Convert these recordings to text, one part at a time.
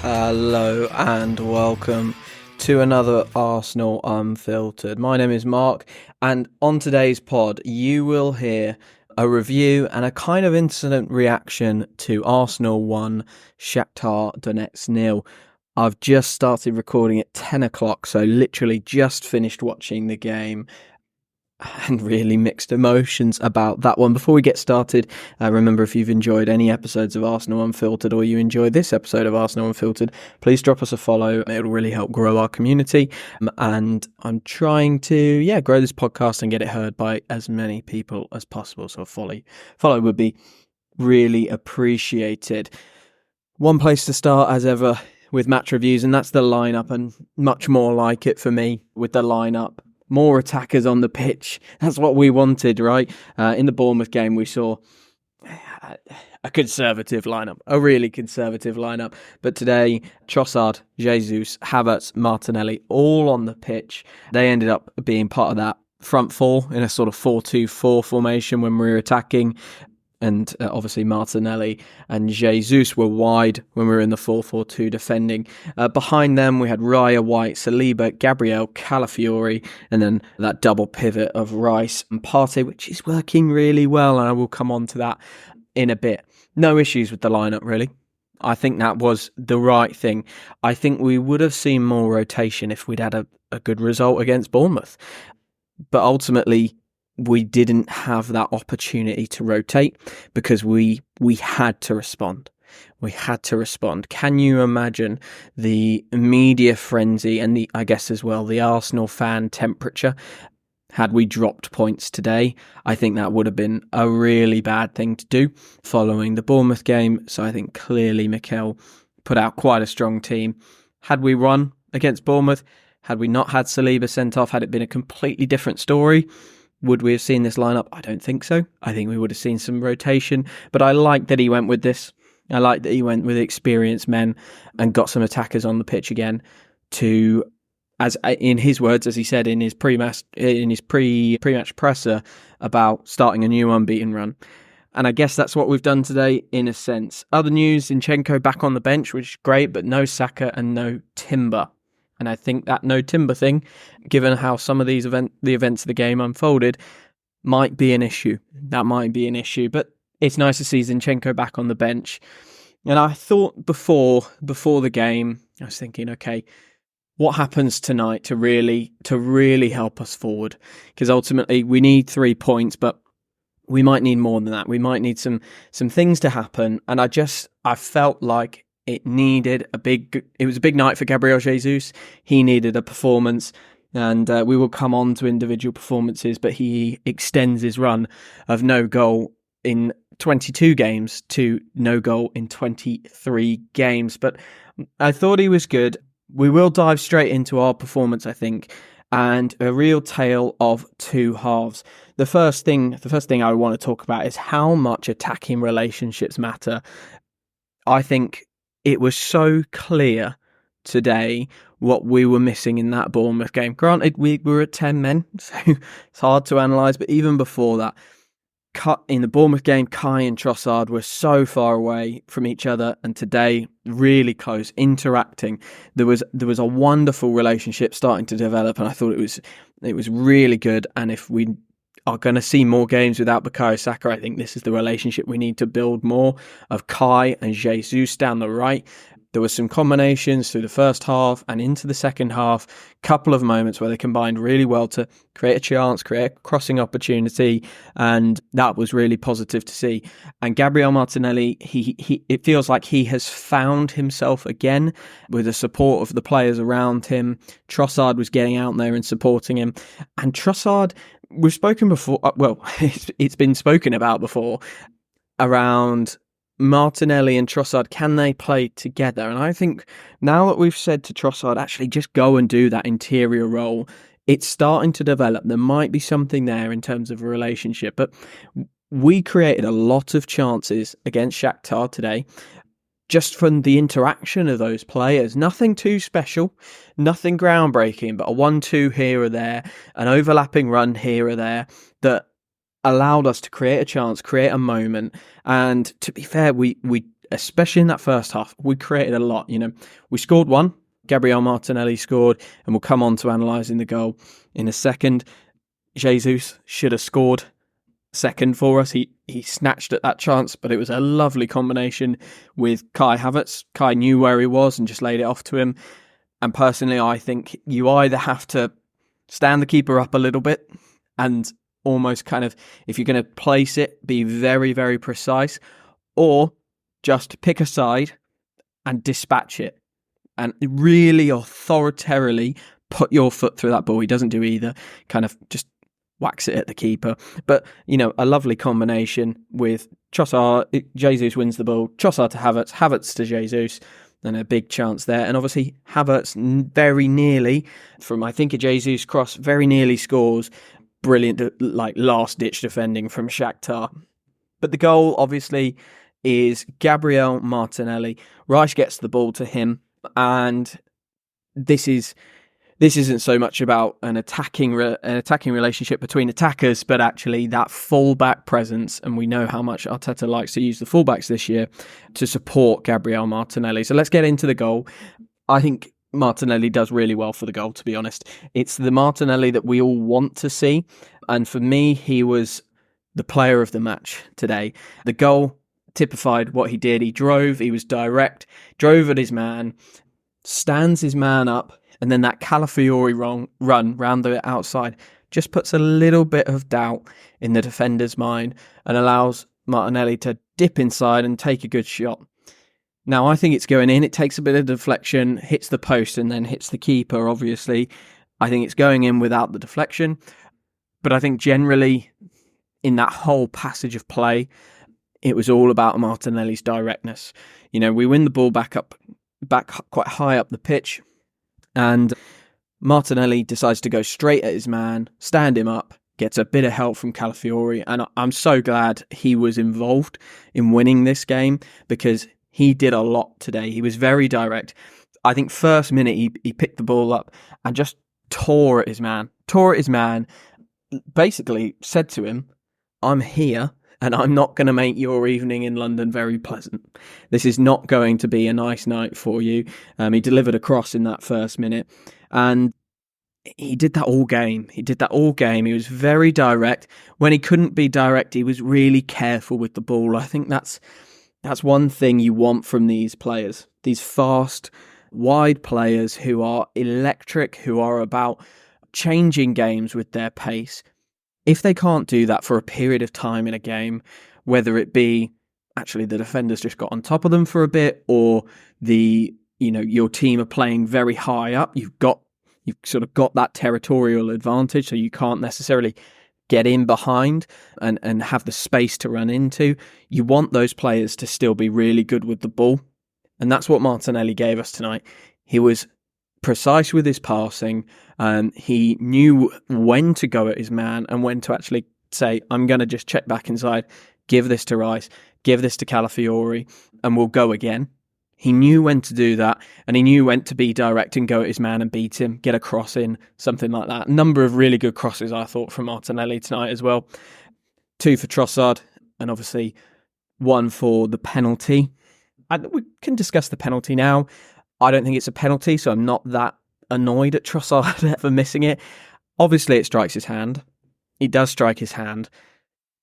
Hello and welcome to another Arsenal Unfiltered. My name is Mark, and on today's pod you will hear a review and a kind of incident reaction to Arsenal 1, Shaktar Donetsk 0. I've just started recording at 10 o'clock, so literally just finished watching the game and really mixed emotions about that one. Before we get started, remember, if you've enjoyed any episodes of Arsenal Unfiltered or you enjoy this episode of Arsenal Unfiltered, please drop us a follow. It'll really help grow our community. And I'm trying to, grow this podcast and get it heard by as many people as possible. So follow would be really appreciated. One place to start, as ever, with match reviews, and that's the lineup, and much more like it for me with the lineup. More attackers on the pitch. That's what we wanted, right? In the Bournemouth game, we saw a conservative lineup, a really conservative lineup. But today, Trossard, Jesus, Havertz, Martinelli, all on the pitch. They ended up being part of that front four in a sort of 4-2-4 formation when we were attacking. And obviously Martinelli and Jesus were wide when we were in the 4-4-2 defending. Behind them, we had Raya, White, Saliba, Gabriel, Calafiori, and then that double pivot of Rice and Partey, which is working really well, and I will come on to that in a bit. No issues with the lineup, really. I think that was the right thing. I think we would have seen more rotation if we'd had a good result against Bournemouth. But ultimately, we didn't have that opportunity to rotate because we had to respond. We had to respond. Can you imagine the media frenzy and I guess as well, the Arsenal fan temperature? Had we dropped points today, I think that would have been a really bad thing to do following the Bournemouth game. So I think clearly Mikel put out quite a strong team. Had we run against Bournemouth, had we not had Saliba sent off, had it been a completely different story, would we have seen this lineup? I don't think so. I think we would have seen some rotation, but I like that he went with this. I like that he went with experienced men and got some attackers on the pitch again to, as in his words, as he said in his pre-match presser, about starting a new unbeaten run. And I guess that's what we've done today in a sense. Other news, Zinchenko back on the bench, which is great, but no Saka and no Timber. And I think that no Timber thing, given how some of the events of the game unfolded, might be an issue. That might be an issue. But it's nice to see Zinchenko back on the bench. And I thought before the game, I was thinking, okay, what happens tonight to really help us forward? Because ultimately we need 3 points, but we might need more than that. We might need some things to happen. And I felt like it was a big night for Gabriel Jesus. He needed a performance, and we will come on to individual performances, but he extends his run of no goal in 22 games to no goal in 23 games. But I thought he was good. We will dive straight into our performance, I think, and a real tale of two halves. The first thing I want to talk about is how much attacking relationships matter. I think it was so clear today what we were missing in that Bournemouth game. Granted, we were at 10 men, so it's hard to analyse, but even before that, in the Bournemouth game, Kai and Trossard were so far away from each other, and today, really close, interacting. There was a wonderful relationship starting to develop, and I thought it was really good. And if we are going to see more games without Bukayo Saka, I think this is the relationship we need to build more of Kai and Jesus down the right. There were some combinations through the first half and into the second half, couple of moments where they combined really well to create a chance, create a crossing opportunity, and that was really positive to see. And Gabriel Martinelli, it feels like he has found himself again with the support of the players around him. Trossard was getting out there and supporting him. And Trossard, we've spoken before, it's been spoken about before, around Martinelli and Trossard, can they play together? And I think now that we've said to Trossard, actually just go and do that interior role, it's starting to develop. There might be something there in terms of a relationship, but we created a lot of chances against Shakhtar today just from the interaction of those players. Nothing too special, nothing groundbreaking, but a 1-2 here or there, an overlapping run here or there that allowed us to create a chance, create a moment. And to be fair, we especially in that first half, we created a lot. We scored one. Gabriel Martinelli scored, and we'll come on to analysing the goal in a second. Jesus should have scored second for us. He snatched at that chance, but it was a lovely combination with Kai Havertz. Kai knew where he was and just laid it off to him. And personally, I think you either have to stand the keeper up a little bit and almost kind of, if you're going to place it, be very, very precise, or just pick a side and dispatch it and really authoritarily put your foot through that ball. He doesn't do either, kind of just whacks it at the keeper. But, a lovely combination with Trossard. Jesus wins the ball, Trossard to Havertz, Havertz to Jesus, and a big chance there. And obviously Havertz very nearly, from I think a Jesus cross, very nearly scores. Brilliant, like last-ditch defending from Shaktar. But the goal, obviously, is Gabriel Martinelli. Rice gets the ball to him, and this isn't so much about an attacking relationship between attackers, but actually that fullback presence. And we know how much Arteta likes to use the fullbacks this year to support Gabriel Martinelli. So let's get into the goal. I think Martinelli does really well for the goal, to be honest. It's the Martinelli that we all want to see. And for me, he was the player of the match today. The goal typified what he did. He drove, he was direct, drove at his man, stands his man up, and then that Calafiori run round the outside just puts a little bit of doubt in the defender's mind and allows Martinelli to dip inside and take a good shot. Now, I think it's going in. It takes a bit of deflection, hits the post, and then hits the keeper, obviously. I think it's going in without the deflection. But I think generally, in that whole passage of play, it was all about Martinelli's directness. We win the ball back quite high up the pitch, and Martinelli decides to go straight at his man, stand him up, gets a bit of help from Calafiori, and I'm so glad he was involved in winning this game because he did a lot today. He was very direct. I think first minute he picked the ball up and just tore at his man, basically said to him, I'm here and I'm not going to make your evening in London very pleasant. This is not going to be a nice night for you. He delivered a cross in that first minute, and he did that all game. He was very direct. When he couldn't be direct, he was really careful with the ball. I think that's one thing you want from these players, these fast, wide players who are electric, who are about changing games with their pace. If they can't do that for a period of time in a game, whether it be actually the defenders just got on top of them for a bit, or your team are playing very high up, you've sort of got that territorial advantage, so you can't necessarily get in behind and have the space to run into. You want those players to still be really good with the ball. And that's what Martinelli gave us tonight. He was precise with his passing. He knew when to go at his man and when to actually say, I'm going to just check back inside, give this to Rice, give this to Calafiori, and we'll go again. He knew when to do that, and he knew when to be direct and go at his man and beat him, get a cross in, something like that. A number of really good crosses, I thought, from Martinelli tonight as well. 2 for Trossard, and obviously 1 for the penalty. We can discuss the penalty now. I don't think it's a penalty, so I'm not that annoyed at Trossard for missing it. Obviously, it strikes his hand. It does strike his hand.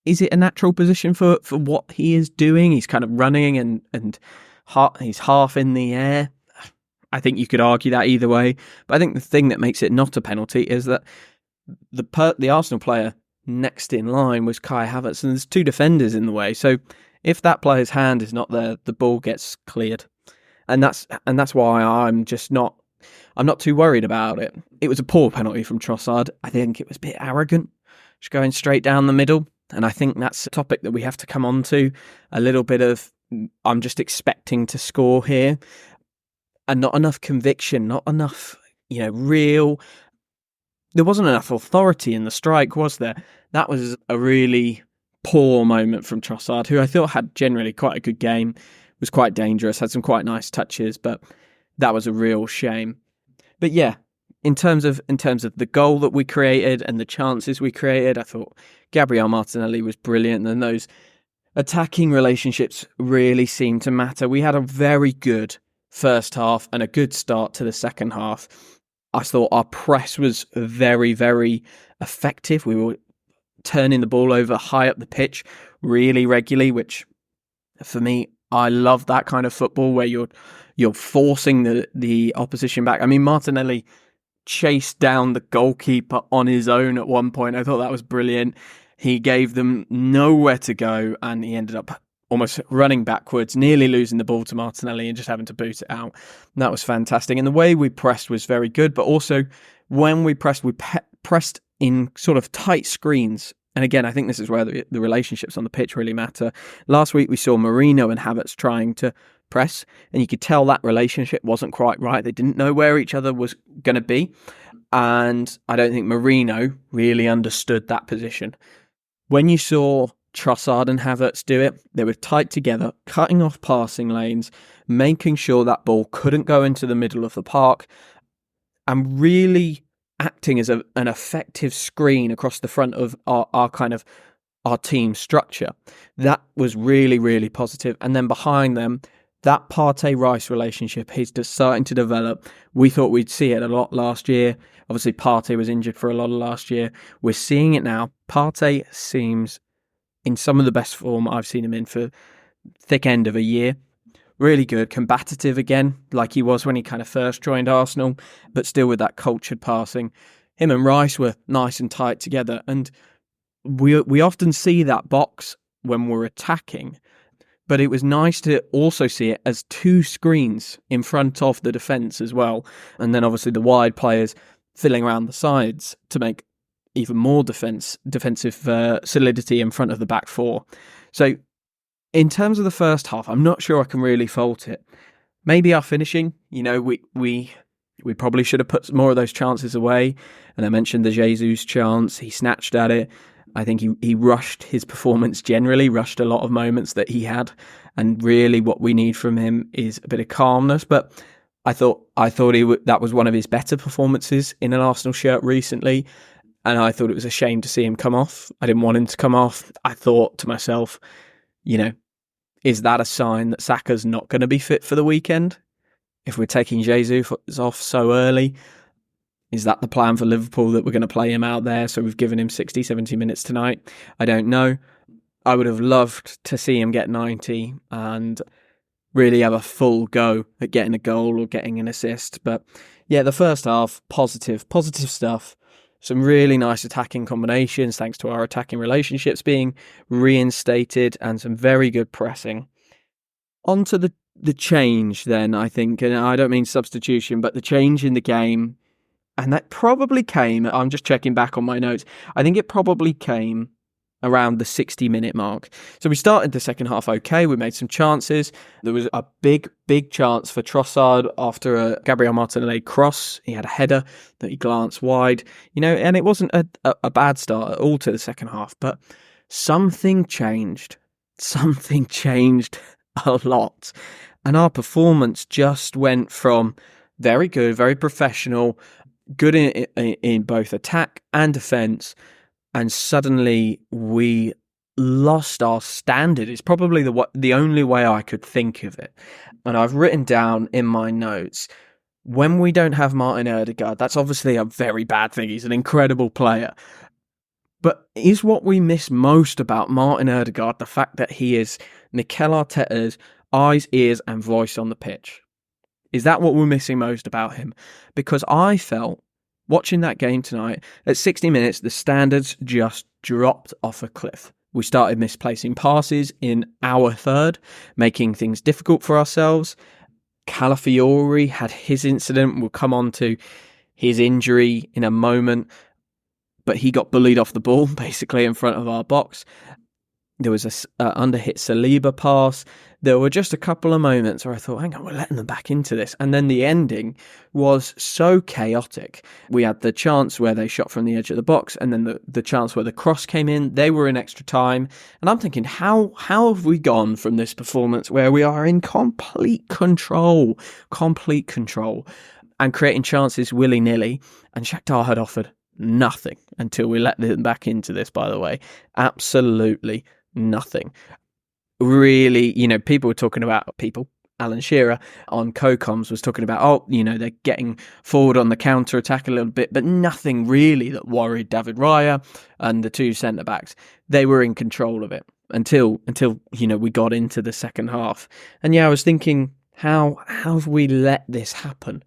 Is it a natural position for what he is doing? He's kind of running and he's half in the air. I think you could argue that either way. But I think the thing that makes it not a penalty is that the Arsenal player next in line was Kai Havertz, and there's 2 defenders in the way. So if that player's hand is not there, the ball gets cleared. And that's why I'm not too worried about it. It was a poor penalty from Trossard. I think it was a bit arrogant, just going straight down the middle. And I think that's a topic that we have to come on to. A little bit of, I'm just expecting to score here. And not enough conviction, not enough, real. There wasn't enough authority in the strike, was there? That was a really poor moment from Trossard, who I thought had generally quite a good game, was quite dangerous, had some quite nice touches, but that was a real shame. But yeah, in terms of the goal that we created and the chances we created, I thought Gabriel Martinelli was brilliant, and those attacking relationships really seem to matter. We had a very good first half and a good start to the second half. I thought our press was very, very effective. We were turning the ball over high up the pitch really regularly, which for me, I love that kind of football where you're forcing the opposition back. I mean, Martinelli chased down the goalkeeper on his own at one point. I thought that was brilliant. He gave them nowhere to go, and he ended up almost running backwards, nearly losing the ball to Martinelli and just having to boot it out. And that was fantastic. And the way we pressed was very good, but also when we pressed, pressed in sort of tight screens. And again, I think this is where the relationships on the pitch really matter. Last week, we saw Marino and Havertz trying to press, and you could tell that relationship wasn't quite right. They didn't know where each other was going to be. And I don't think Marino really understood that position. When you saw Trossard and Havertz do it, they were tight together, cutting off passing lanes, making sure that ball couldn't go into the middle of the park, and really acting as an effective screen across the front of our team structure. That was really, really positive. And then behind them, that Partey-Rice relationship is just starting to develop. We thought we'd see it a lot last year. Obviously, Partey was injured for a lot of last year. We're seeing it now. Partey seems in some of the best form I've seen him in for thick end of a year. Really good, combative again, like he was when he kind of first joined Arsenal, but still with that cultured passing. Him and Rice were nice and tight together, and we often see that box when we're attacking, but it was nice to also see it as two screens in front of the defence as well, and then obviously the wide players filling around the sides to make even more defensive solidity in front of the back four. So in terms of the first half, I'm not sure I can really fault it. Maybe our finishing, we probably should have put more of those chances away. And I mentioned the Jesus chance. He snatched at it. I think he rushed his performance generally, rushed a lot of moments that he had. And really what we need from him is a bit of calmness. But I thought that was one of his better performances in an Arsenal shirt recently. And I thought it was a shame to see him come off. I didn't want him to come off. I thought to myself, is that a sign that Saka's not going to be fit for the weekend? If we're taking Jesus off so early, is that the plan for Liverpool, that we're going to play him out there? So we've given him 60, 70 minutes tonight. I don't know. I would have loved to see him get 90 and really have a full go at getting a goal or getting an assist. But yeah, the first half, positive stuff. Some really nice attacking combinations thanks to our attacking relationships being reinstated and some very good pressing. On to the change then, I think, and I don't mean substitution, but the change in the game. And that probably came, I'm just checking back on my notes, I think it probably came around the 60-minute mark. So we started the second half okay. We made some chances. There was a big chance for Trossard after a Gabriel Martinelli cross. He had a header that he glanced wide, and it wasn't a bad start at all to the second half, but something changed. Something changed a lot. And our performance just went from very good, very professional, good in both attack and defence, and suddenly we lost our standard. It's probably the only way I could think of it. And I've written down in my notes, when we don't have Martin Ødegaard, that's obviously a very bad thing. He's an incredible player. But is what we miss most about Martin Ødegaard the fact that he is Mikel Arteta's eyes, ears and voice on the pitch? Is that what we're missing most about him? Because I felt, watching that game tonight, at 60 minutes, the standards just dropped off a cliff. We started misplacing passes in our third, making things difficult for ourselves. Calafiori had his incident. We'll come on to his injury in a moment. But he got bullied off the ball, basically, in front of our box. There was a under-hit Saliba pass. There were just a couple of moments where I thought, hang on, we're letting them back into this. And then the ending was so chaotic. We had the chance where they shot from the edge of the box, and then the chance where the cross came in. They were in extra time. And I'm thinking, how have we gone from this performance where we are in complete control, and creating chances willy-nilly, and Shakhtar had offered nothing until we let them back into this, by the way. Absolutely nothing. really, people were talking about Alan Shearer on co-coms was talking about, they're getting forward on the counter-attack a little bit, but nothing really that worried David Raya and the two centre-backs. They were in control of it until we got into the second half. And I was thinking, how have we let this happen?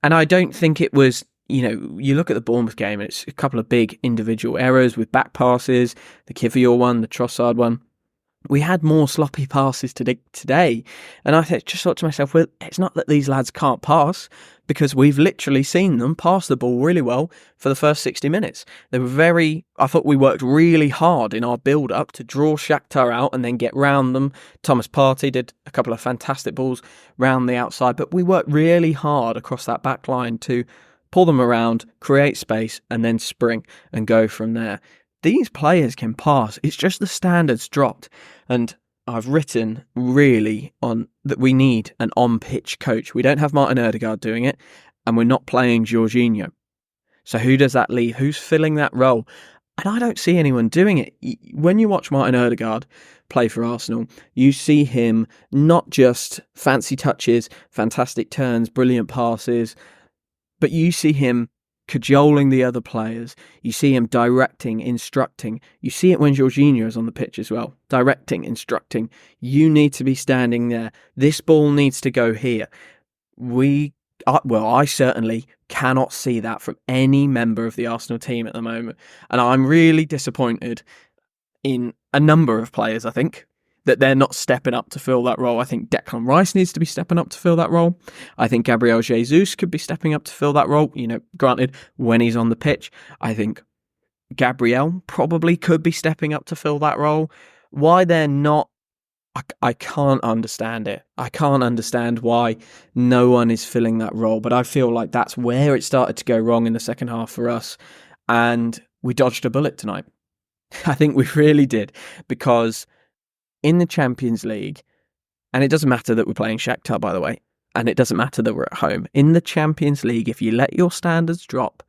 And I don't think it was, you look at the Bournemouth game and it's a couple of big individual errors with back passes, the Kivior one, the Trossard one. We had more sloppy passes today. And I just thought to myself, well, it's not that these lads can't pass, because we've literally seen them pass the ball really well for the first 60 minutes. I thought we worked really hard in our build-up to draw Shakhtar out and then get round them. Thomas Partey did a couple of fantastic balls round the outside, but we worked really hard across that back line to pull them around, create space, and then spring and go from there. These players can pass. It's just the standards dropped. And I've written really on that we need an on-pitch coach. We don't have Martin Ødegaard doing it, and we're not playing Jorginho. So who does that leave? Who's filling that role? And I don't see anyone doing it. When you watch Martin Ødegaard play for Arsenal, you see him not just fancy touches, fantastic turns, brilliant passes, but you see him cajoling the other players. You see him directing, instructing. You see it when Jorginho is on the pitch as well. Directing, instructing. You need to be standing there. This ball needs to go here. I certainly cannot see that from any member of the Arsenal team at the moment. And I'm really disappointed in a number of players, I think, that they're not stepping up to fill that role. I think Declan Rice needs to be stepping up to fill that role. I think Gabriel Jesus could be stepping up to fill that role. Granted, when he's on the pitch, I think Gabriel probably could be stepping up to fill that role. Why they're not, I can't understand it. I can't understand why no one is filling that role. But I feel like that's where it started to go wrong in the second half for us. And we dodged a bullet tonight. I think we really did, because in the Champions League, and it doesn't matter that we're playing Shakhtar, by the way, and it doesn't matter that we're at home. In the Champions League, if you let your standards drop,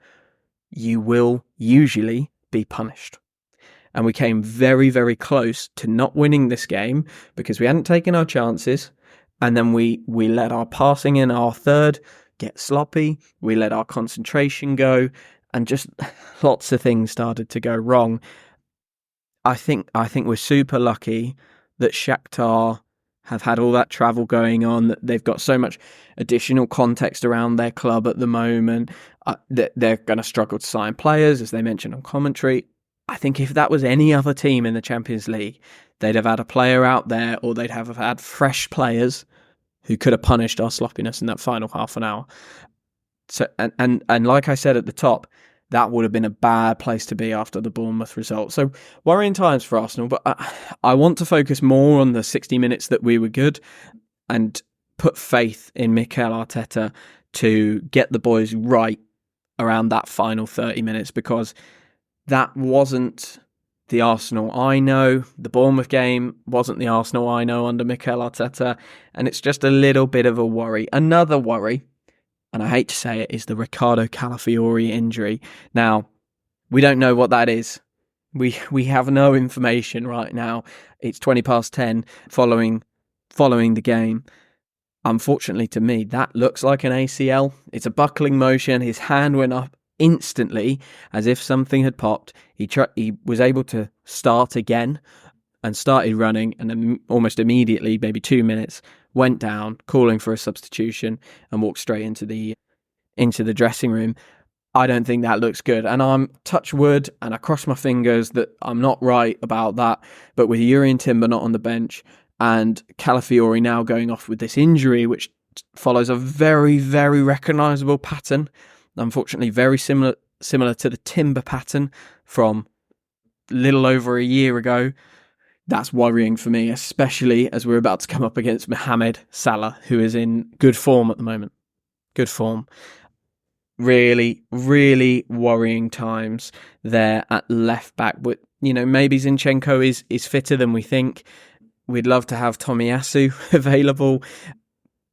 you will usually be punished. And we came very, very close to not winning this game because we hadn't taken our chances, and then we let our passing in our third get sloppy, we let our concentration go, and just lots of things started to go wrong. I think we're super lucky that Shakhtar have had all that travel going on, that they've got so much additional context around their club at the moment, that they're going to struggle to sign players, as they mentioned on commentary. I think if that was any other team in the Champions League, they'd have had a player out there, or they'd have had fresh players who could have punished our sloppiness in that final half an hour. So, and like I said at the top, that would have been a bad place to be after the Bournemouth result. So worrying times for Arsenal, but I want to focus more on the 60 minutes that we were good and put faith in Mikel Arteta to get the boys right around that final 30 minutes, because that wasn't the Arsenal I know. The Bournemouth game wasn't the Arsenal I know under Mikel Arteta, and it's just a little bit of a worry. Another worry, and I hate to say it, is the Ricardo Calafiori injury. Now, we don't know what that is. We have no information right now. It's 10:20 following the game. Unfortunately to me, that looks like an ACL. It's a buckling motion. His hand went up instantly as if something had popped. He was able to start again and started running, and then almost immediately, maybe 2 minutes, went down, calling for a substitution, and walked straight into the dressing room. I don't think that looks good, and I'm touch wood, and I cross my fingers that I'm not right about that. But with Jurrien Timber not on the bench, and Calafiori now going off with this injury, which follows a very, very recognisable pattern, unfortunately very similar to the Timber pattern from a little over a year ago. That's worrying for me, especially as we're about to come up against Mohamed Salah, who is in good form at the moment. Good form. Really, really worrying times there at left back. But, maybe Zinchenko is fitter than we think. We'd love to have Tomiyasu available.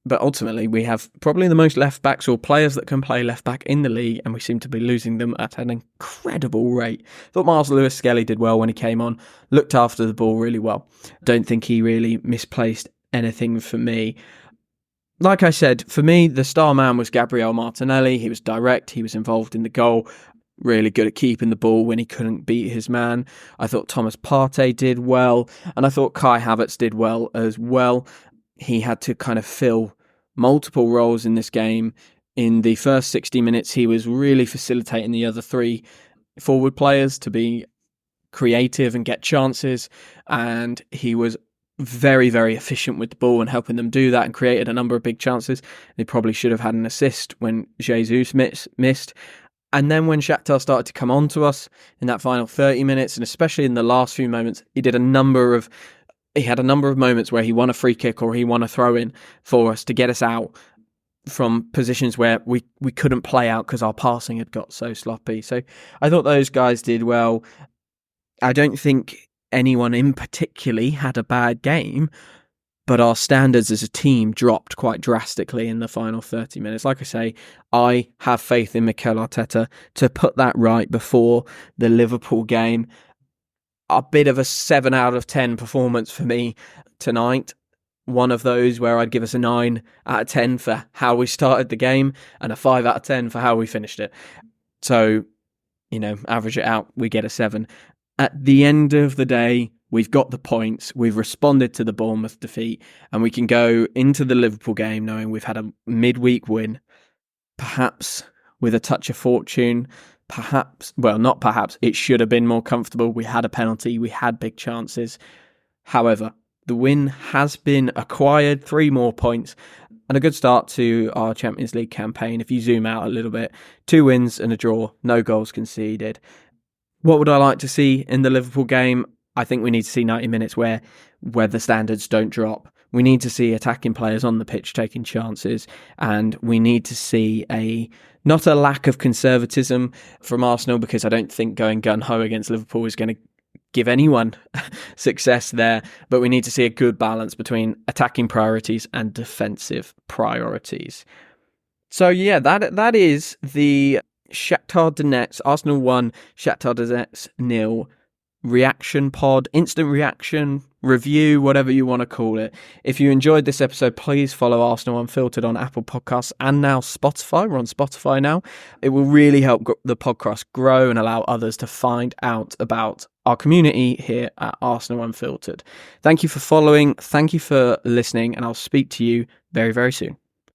But ultimately, we have probably the most left backs or players that can play left back in the league, and we seem to be losing them at an incredible rate. Thought Miles Lewis-Skelly did well when he came on, looked after the ball really well. Don't think he really misplaced anything for me. Like I said, for me, the star man was Gabriel Martinelli. He was direct, he was involved in the goal, really good at keeping the ball when he couldn't beat his man. I thought Thomas Partey did well, and I thought Kai Havertz did well as well. He had to kind of fill multiple roles in this game. In the first 60 minutes, he was really facilitating the other three forward players to be creative and get chances, and he was very, very efficient with the ball and helping them do that, and created a number of big chances. They probably should have had an assist when Jesus missed. And then when Shakhtar started to come on to us in that final 30 minutes, and especially in the last few moments, he had a number of moments where he won a free kick or he won a throw-in for us to get us out from positions where we couldn't play out because our passing had got so sloppy. So I thought those guys did well. I don't think anyone in particularly had a bad game, but our standards as a team dropped quite drastically in the final 30 minutes. Like I say, I have faith in Mikel Arteta to put that right before the Liverpool game. A bit of a 7 out of 10 performance for me tonight. One of those where I'd give us a 9 out of 10 for how we started the game and a 5 out of 10 for how we finished it. So, average it out, we get a 7. At the end of the day, we've got the points, we've responded to the Bournemouth defeat, and we can go into the Liverpool game knowing we've had a midweek win, perhaps with a touch of fortune, it should have been more comfortable. We had a penalty, we had big chances. However, the win has been acquired, 3 more points, and a good start to our Champions League campaign. If you zoom out a little bit, 2 wins and a draw, no goals conceded. What would I like to see in the Liverpool game? I think we need to see 90 minutes where the standards don't drop. We need to see attacking players on the pitch taking chances, and we need to see not a lack of conservatism from Arsenal, because I don't think going gun-ho against Liverpool is going to give anyone success there, but we need to see a good balance between attacking priorities and defensive priorities. So yeah, that is the Shaktar Donetsk, Arsenal 1, Shaktar Donetsk 0 reaction pod, instant reaction, review, whatever you want to call it. If you enjoyed this episode, please follow Arsenal Unfiltered on Apple Podcasts and now Spotify. We're on Spotify now. It will really help the podcast grow and allow others to find out about our community here at Arsenal Unfiltered. Thank you for following. Thank you for listening, and I'll speak to you very, very soon.